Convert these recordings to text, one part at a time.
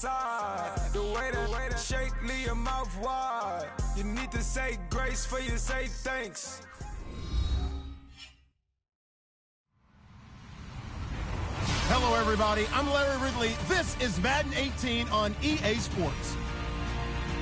side. The way that shake, leave your mouth wide. You need to say grace for you say thanks. Hello, everybody. I'm Larry Ridley. This is Madden 18 on EA Sports.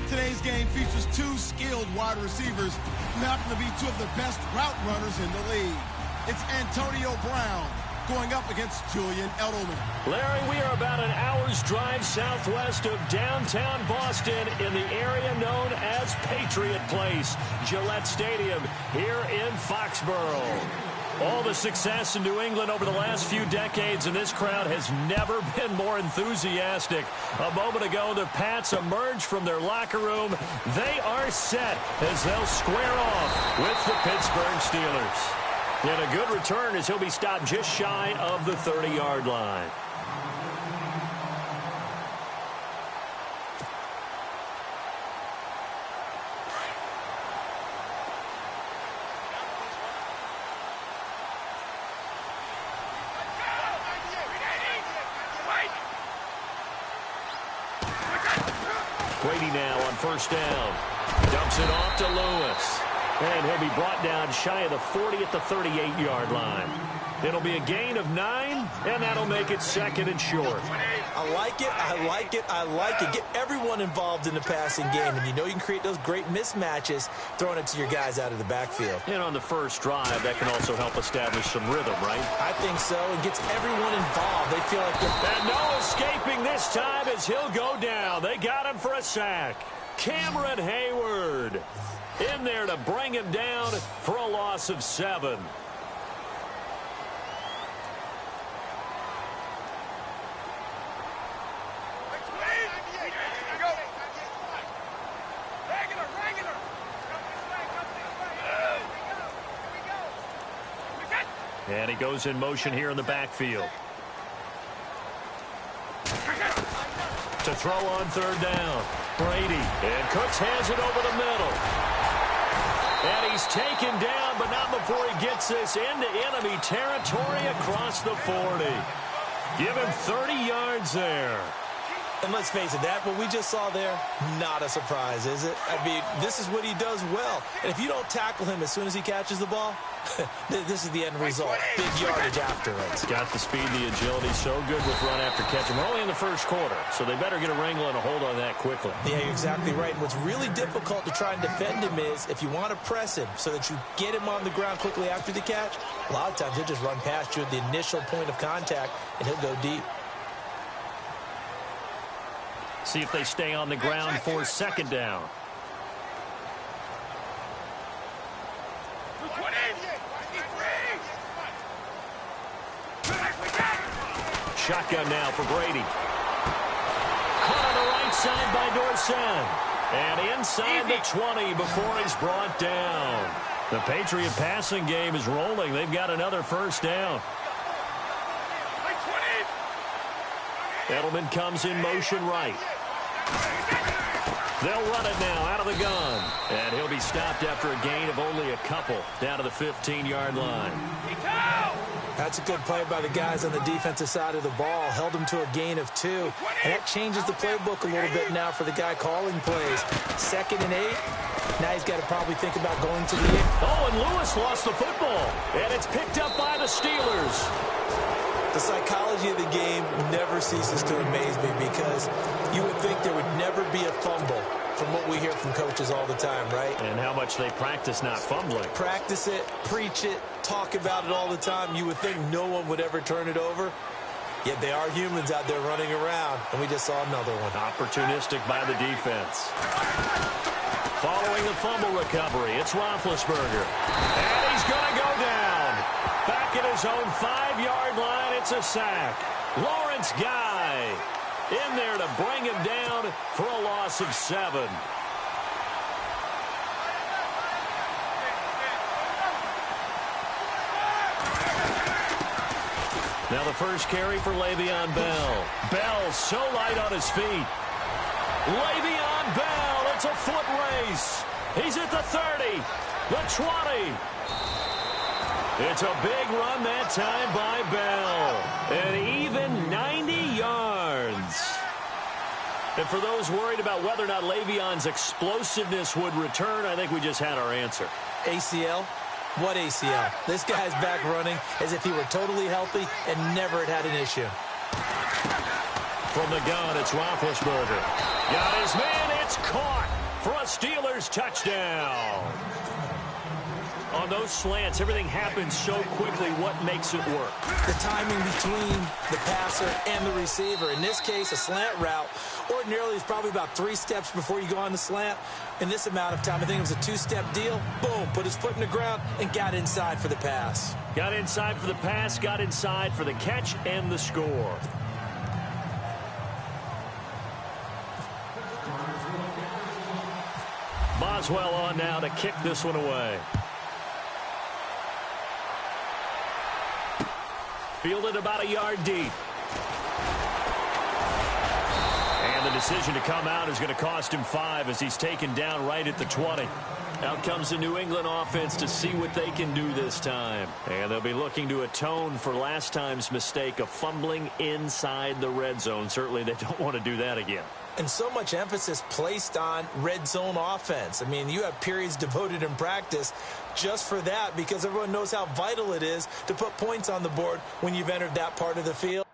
Today's game features two skilled wide receivers who happen to be two of the best route runners in the league. It's Antonio Brown going up against Julian Edelman. Larry, we are about an hour's drive southwest of downtown Boston in the area known as Patriot Place, Gillette Stadium here in Foxborough. All the success in New England over the last few decades, and this crowd has never been more enthusiastic. A moment ago, the Pats emerged from their locker room. They are set as they'll square off with the Pittsburgh Steelers. And a good return as he'll be stopped just shy of the 30-yard line. Brady now on first down. Dumps it off to Lewis. And he'll be brought down shy of the 40 at the 38-yard line. It'll be a gain of 9, and that'll make it second and short. I like it, I like it, I like it. Get everyone involved in the passing game, and you know you can create those great mismatches throwing it to your guys out of the backfield. And on the first drive, that can also help establish some rhythm, right? I think so. It gets everyone involved. They feel like they're... And no escaping this time as he'll go down. They got him for a sack. Cameron Hayward in there to bring him down for a loss of 7. And he goes in motion here in the backfield. To throw on third down. Brady. And Cooks has it over the middle. And he's taken down, but not before he gets this into enemy territory across the 40. Give him 30 yards there. And let's face it, that what we just saw there, not a surprise, is it? I mean, this is what he does well. And if you don't tackle him as soon as he catches the ball, this is the end result. Big yardage afterwards. Got the speed, the agility, so good with run after catch. And we're only in the first quarter, so they better get a wrangle and a hold on that quickly. Yeah, you're exactly right. And what's really difficult to try and defend him is if you want to press him so that you get him on the ground quickly after the catch, a lot of times he'll just run past you at the initial point of contact, and he'll go deep. See if they stay on the ground for second down. Shotgun now for Brady. Caught on the right side by Dorsett. And inside the 20 before he's brought down. The Patriot passing game is rolling. They've got another first down. Edelman comes in motion right. They'll run it now out of the gun. And he'll be stopped after a gain of only a couple down to the 15-yard line. That's a good play by the guys on the defensive side of the ball. Held him to a gain of 2. And that changes the playbook a little bit now for the guy calling plays. 2nd and 8. Now he's got to probably think about going to the 8. Oh, and Lewis lost the football. And it's picked up by the Steelers. The psychology of the game never ceases to amaze me because you would think there would never be a fumble from what we hear from coaches all the time, right? And how much they practice not fumbling. Practice it, preach it, talk about it all the time. You would think no one would ever turn it over. Yet they are humans out there running around, and we just saw another one. Opportunistic by the defense. Following the fumble recovery, it's Roethlisberger. And he's going to go down. Back at his own 5-yard line, it's a sack. Lawrence Guy in there to bring him down for a loss of 7. Now the first carry for Le'Veon Bell. Bell so light on his feet. Le'Veon Bell, it's a foot race. He's at the 30, the 20. It's a big run that time by Bell. An even 90 yards. And for those worried about whether or not Le'Veon's explosiveness would return, I think we just had our answer. ACL? What ACL? This guy's back running as if he were totally healthy and never had an issue. From the gun, it's Roethlisberger. Got his man, it's caught for a Steelers touchdown. On those slants, everything happens so quickly. What makes it work? The timing between the passer and the receiver. In this case, a slant route ordinarily is probably about 3 steps before you go on the slant. In this amount of time, I think it was a 2-step deal. Boom, put his foot in the ground and got inside for the pass. Got inside for the pass, got inside for the catch and the score. Boswell on now to kick this one away. Fielded about a yard deep. And the decision to come out is going to cost him 5 as he's taken down right at the 20. Out comes the New England offense to see what they can do this time. And they'll be looking to atone for last time's mistake of fumbling inside the red zone. Certainly they don't want to do that again. And so much emphasis placed on red zone offense. I mean, you have periods devoted in practice just for that because everyone knows how vital it is to put points on the board when you've entered that part of the field.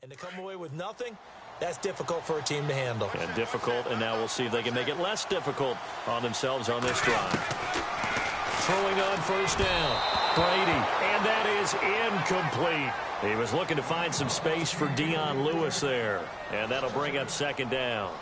And to come away with nothing, that's difficult for a team to handle. And difficult, and now we'll see if they can make it less difficult on themselves on this drive. Throwing on first down, Brady, and that is incomplete. He was looking to find some space for Dion Lewis there, and that'll bring up second down.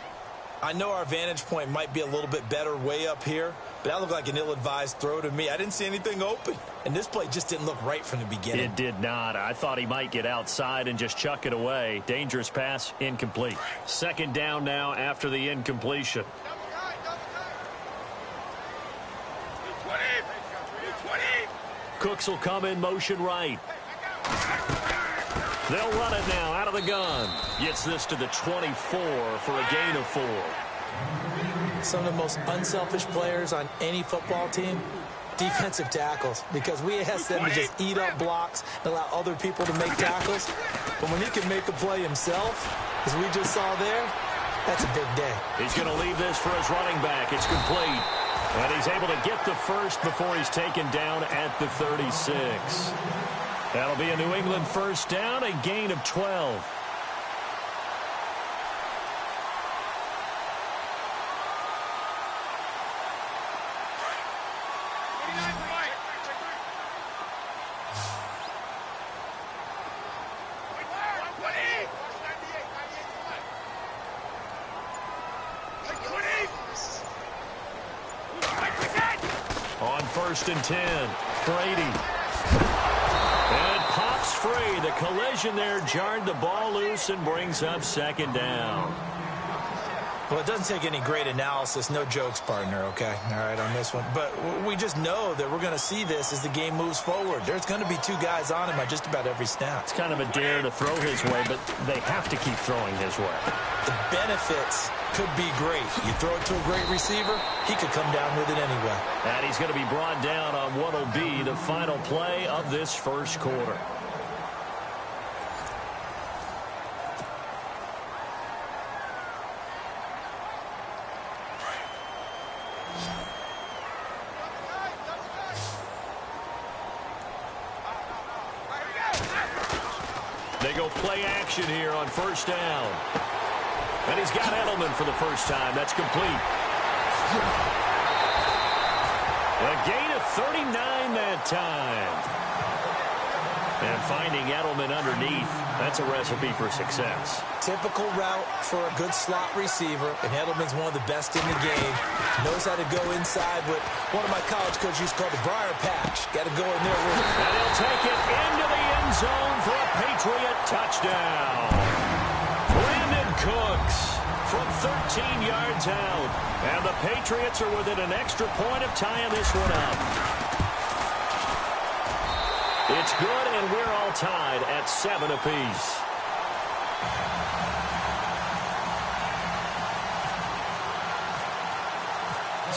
I know our vantage point might be a little bit better way up here, but that looked like an ill-advised throw to me. I didn't see anything open, and this play just didn't look right from the beginning. It did not. I thought he might get outside and just chuck it away. Dangerous pass, incomplete. Second down now after the incompletion. Cooks will come in motion right. They'll run it now out of the gun. Gets this to the 24 for a gain of 4. Some of the most unselfish players on any football team, defensive tackles, because we ask them to just eat up blocks and allow other people to make tackles. But when he can make a play himself, as we just saw there, that's a big day. He's going to leave this for his running back. It's complete. And he's able to get the first before he's taken down at the 36. That'll be a New England first down, a gain of 12. On first and 10, Brady. And it pops free. The collision there jarred the ball loose and brings up second down. Well, it doesn't take any great analysis. No jokes, partner, okay? All right, on this one. But we just know that we're going to see this as the game moves forward. There's going to be 2 guys on him at just about every snap. It's kind of a dare to throw his way, but they have to keep throwing his way. The benefits could be great. You throw it to a great receiver, he could come down with it anyway. And he's going to be brought down on what will be the final play of this first quarter. They go play action here on first down. And he's got Edelman for the first time. That's complete. A gain of 39 that time. And finding Edelman underneath, that's a recipe for success. Typical route for a good slot receiver, and Edelman's one of the best in the game. Knows how to go inside what one of my college coaches used to call the Briar Patch. Got to go in there with it. And he'll take it into the end zone for a Patriot touchdown. Brandon Cooks from 13 yards out. And the Patriots are within an extra point of tying this one up. It's good, and we're all tied at 7 apiece.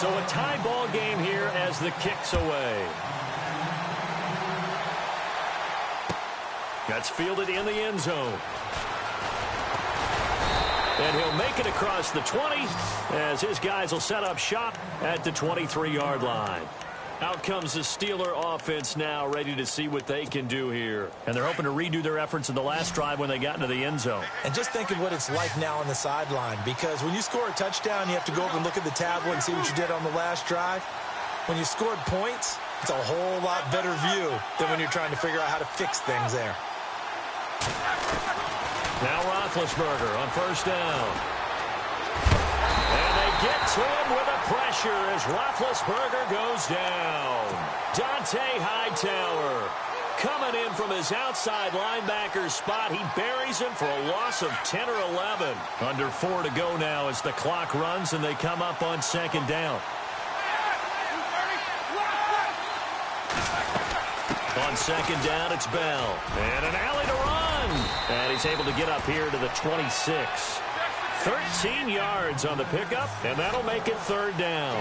So a tie ball game here as the kick's away. That's fielded in the end zone. And he'll make it across the 20 as his guys will set up shop at the 23-yard line. Out comes the Steeler offense now, ready to see what they can do here. And they're hoping to redo their efforts in the last drive when they got into the end zone. And just think of what it's like now on the sideline, because when you score a touchdown, you have to go over and look at the tablet and see what you did on the last drive. When you scored points, it's a whole lot better view than when you're trying to figure out how to fix things there. Now Roethlisberger on first down. And they get to him with a pressure as Roethlisberger goes down. Dante Hightower coming in from his outside linebacker spot. He buries him for a loss of 10 or 11. Under 4 to go now as the clock runs and they come up on second down. On second down, it's Bell. And an alley to run. And he's able to get up here to the 26. 13 yards on the pickup, and that'll make it third down.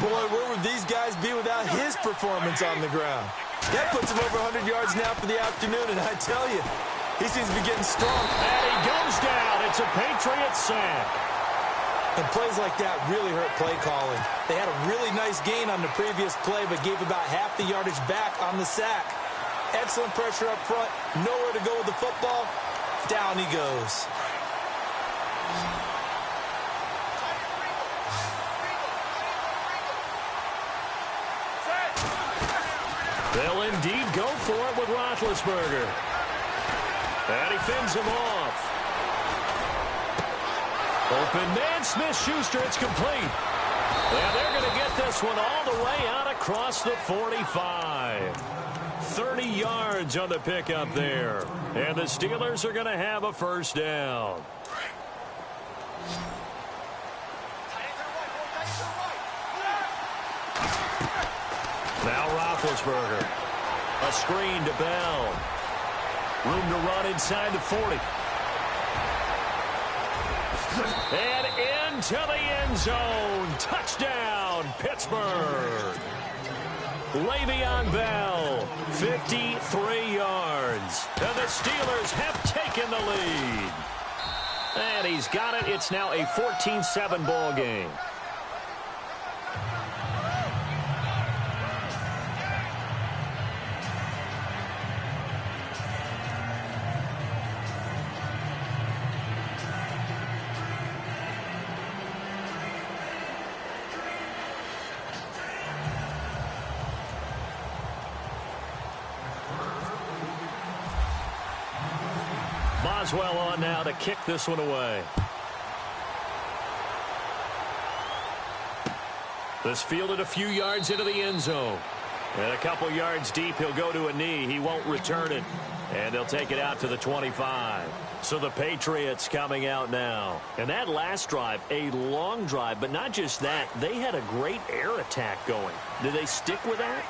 Boy, where would these guys be without his performance on the ground? That puts him over 100 yards now for the afternoon, and I tell you, he seems to be getting strong. And he goes down. It's a Patriot sack. And plays like that really hurt play calling. They had a really nice gain on the previous play, but gave about half the yardage back on the sack. Excellent pressure up front. Nowhere to go with the football. Down he goes. They'll indeed go for it with Roethlisberger. And he fends him off. Open man, Smith-Schuster, it's complete. And they're going to get this one all the way out across the 45. 30 yards on the pickup there. And the Steelers are going to have a first down. Now Roethlisberger. A screen to Bell. Room to run inside the 40. And into the end zone. Touchdown, Pittsburgh. Le'Veon Bell, 53 yards. And the Steelers have taken the lead. And he's got it. It's now a 14-7 ball game. Boswell on now to kick this one away. This fielded a few yards into the end zone. And a couple yards deep, he'll go to a knee. He won't return it. And they'll take it out to the 25. So the Patriots coming out now. And that last drive, a long drive, but not just that. They had a great air attack going. Did they stick with that?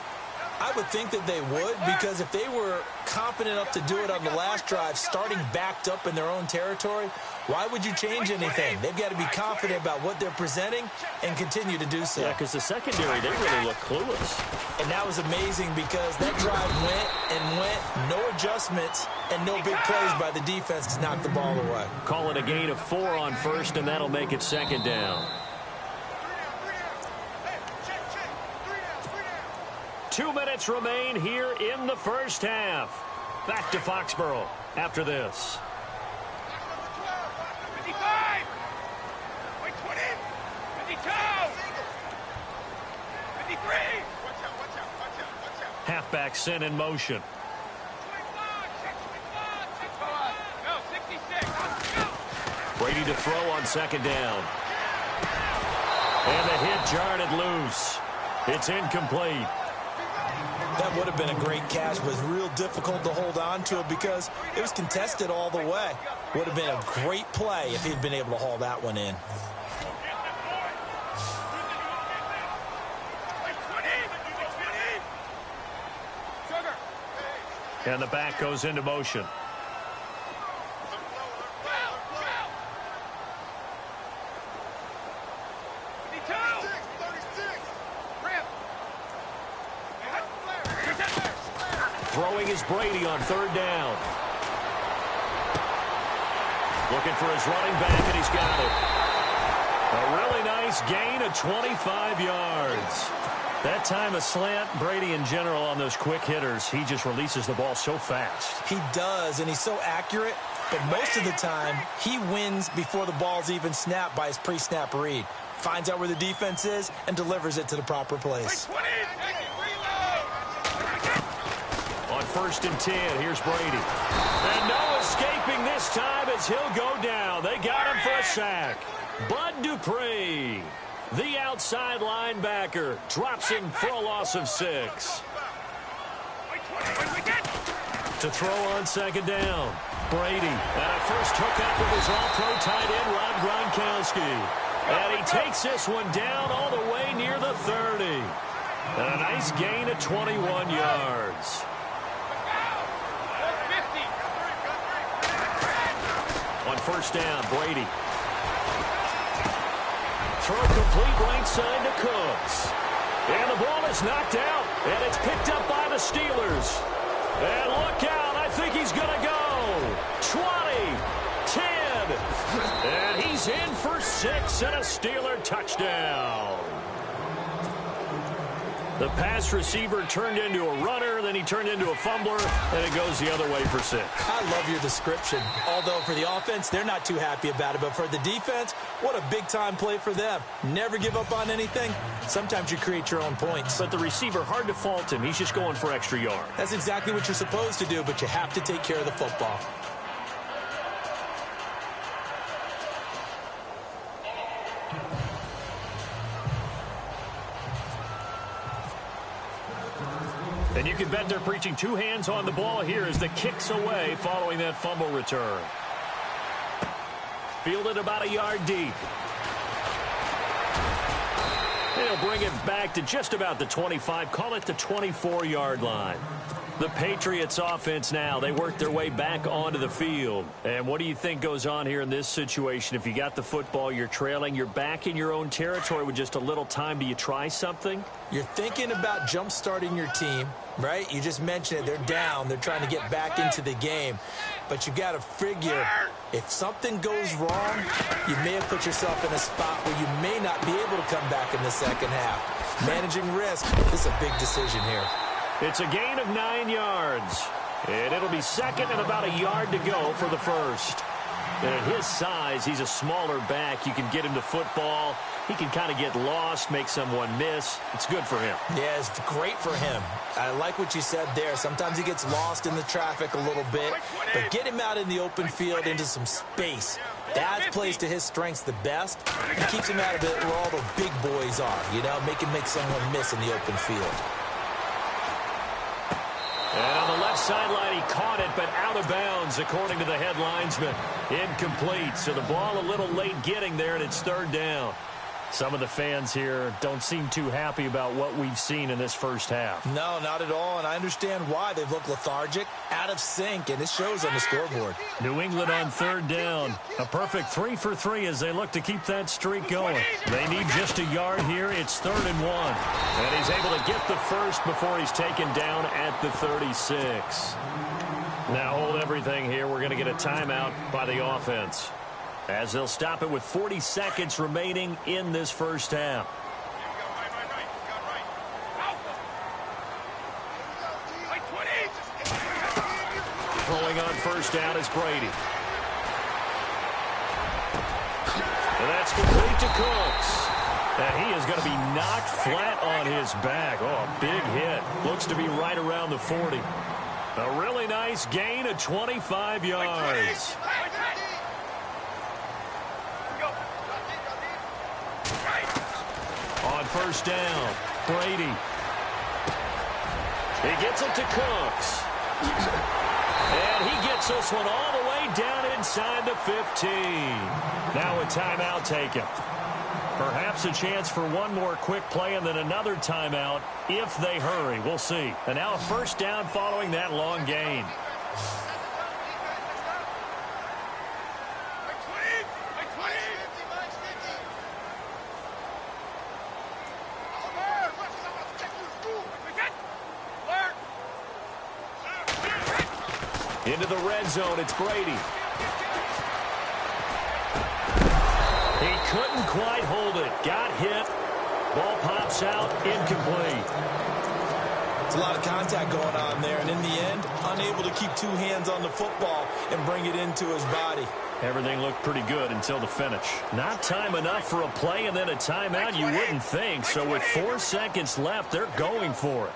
I would think that they would, because if they were confident enough to do it on the last drive, starting backed up in their own territory, why would you change anything? They've got to be confident about what they're presenting and continue to do so. Yeah, because the secondary, they really look clueless. And that was amazing because that drive went and went, no adjustments, and no big plays by the defense to knock the ball away. Call it a gain of 4 on first, and that'll make it second down. 2 minutes remain here in the first half. Back to Foxborough after this. 55! 20! 52! 53! Halfback sent in motion. Brady to throw on second down. And the hit jarred it loose. It's incomplete. That would have been a great catch, but it's real difficult to hold on to it because it was contested all the way. Would have been a great play if he'd been able to haul that one in. And the back goes into motion. Throwing is Brady on third down. Looking for his running back, and he's got it. A really nice gain of 25 yards. That time a slant, Brady in general on those quick hitters, he just releases the ball so fast. He does, and he's so accurate, but most of the time he wins before the ball's even snapped by his pre-snap read. Finds out where the defense is and delivers it to the proper place. On 1st and 10, here's Brady. And no escaping this time as he'll go down. They got him for a sack. Bud Dupree, the outside linebacker, drops him for a loss of 6. To throw on second down, Brady. And a first hookup with his all-pro tight end, Rob Gronkowski. And he takes this one down all the way near the 30. And a nice gain of 21 yards. On 1st down, Brady. Throw complete right side to Cooks. And the ball is knocked out, and it's picked up by the Steelers. And look out, I think he's going to go. 20, 10, and he's in for 6 and a Steeler touchdown. The pass receiver turned into a runner, then he turned into a fumbler, and it goes the other way for 6. I love your description. Although for the offense, they're not too happy about it. But for the defense, what a big-time play for them. Never give up on anything. Sometimes you create your own points. But the receiver, hard to fault him. He's just going for extra yard. That's exactly what you're supposed to do, but you have to take care of the football. And you can bet they're preaching 2 hands on the ball here as the kick's away following that fumble return. Fielded about a yard deep. They'll bring it back to just about the 25, call it the 24-yard line. The Patriots offense now, they work their way back onto the field. And what do you think goes on here in this situation? If you got the football, you're trailing, you're back in your own territory with just a little time. Do you try something? You're thinking about jump-starting your team, right? You just mentioned it. They're down. They're trying to get back into the game. But you got to figure if something goes wrong, you may have put yourself in a spot where you may not be able to come back in the second half. Managing risk is a big decision here. It's a gain of 9 yards. And it'll be second and about a yard to go for the first. And at his size, he's a smaller back. You can get him to football. He can kind of get lost, make someone miss. It's good for him. Yeah, it's great for him. I like what you said there. Sometimes he gets lost in the traffic a little bit. But get him out in the open field into some space. That plays to his strengths the best. And keeps him out of it where all the big boys are. You know, make someone miss in the open field. And on the left sideline, he caught it, but out of bounds, according to the head linesman. Incomplete, so the ball a little late getting there, and it's 3rd down. Some of the fans here don't seem too happy about what we've seen in this first half. No, not at all, and I understand why. They've looked lethargic, out of sync, and it shows on the scoreboard. New England on 3rd down. A perfect 3 for 3 as they look to keep that streak going. They need just a yard here. It's 3rd and 1. And he's able to get the first before he's taken down at the 36. Now hold everything here. We're going to get a timeout by the offense, as they'll stop it with 40 seconds remaining in this first half. Throwing on 1st down is Brady. And that's complete to Cooks. And he is going to be knocked flat on his back. Oh, a big hit. Looks to be right around the 40. A really nice gain of 25 yards. first down. Brady. He gets it to Cooks. And he gets this one all the way down inside the 15. Now a timeout taken. Perhaps a chance for one more quick play and then another timeout if they hurry. We'll see. And now a first down following that long gain. Into the red zone, it's Brady. He couldn't quite hold it. Got hit. Ball pops out, incomplete. There's a lot of contact going on there, and in the end, unable to keep two hands on the football and bring it into his body. Everything looked pretty good until the finish. Not time enough for a play and then a timeout, you wouldn't think. So with 4 seconds left, they're going for it.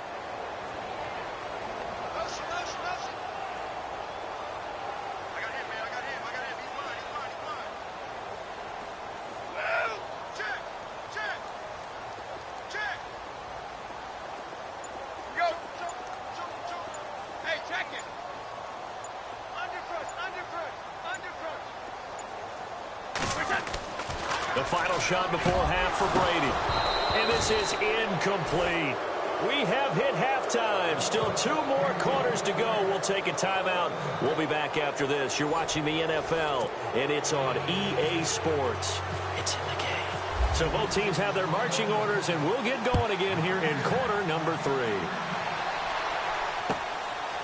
The final shot before half for Brady. And this is incomplete. We have hit halftime. Still 2 more quarters to go. We'll take a timeout. We'll be back after this. You're watching the NFL, and it's on EA Sports. It's in the game. So both teams have their marching orders, and we'll get going again here in quarter number 3.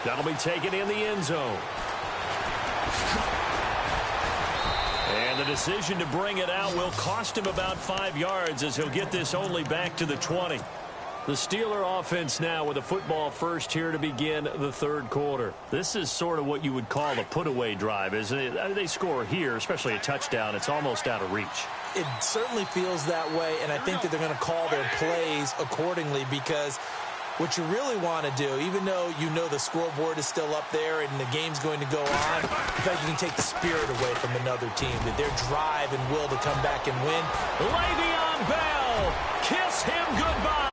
That'll be taken in the end zone. And the decision to bring it out will cost him about 5 yards as he'll get this only back to the 20. The Steeler offense now with a football first here to begin the third quarter. This is sort of what you would call a put-away drive, isn't it? They score here, especially a touchdown. It's almost out of reach. It certainly feels that way, and I think that they're going to call their plays accordingly because what you really want to do, even though you know the scoreboard is still up there and the game's going to go on, in fact, you can take the spirit away from another team, that their drive and will to come back and win. Le'Veon Bell, kiss him goodbye.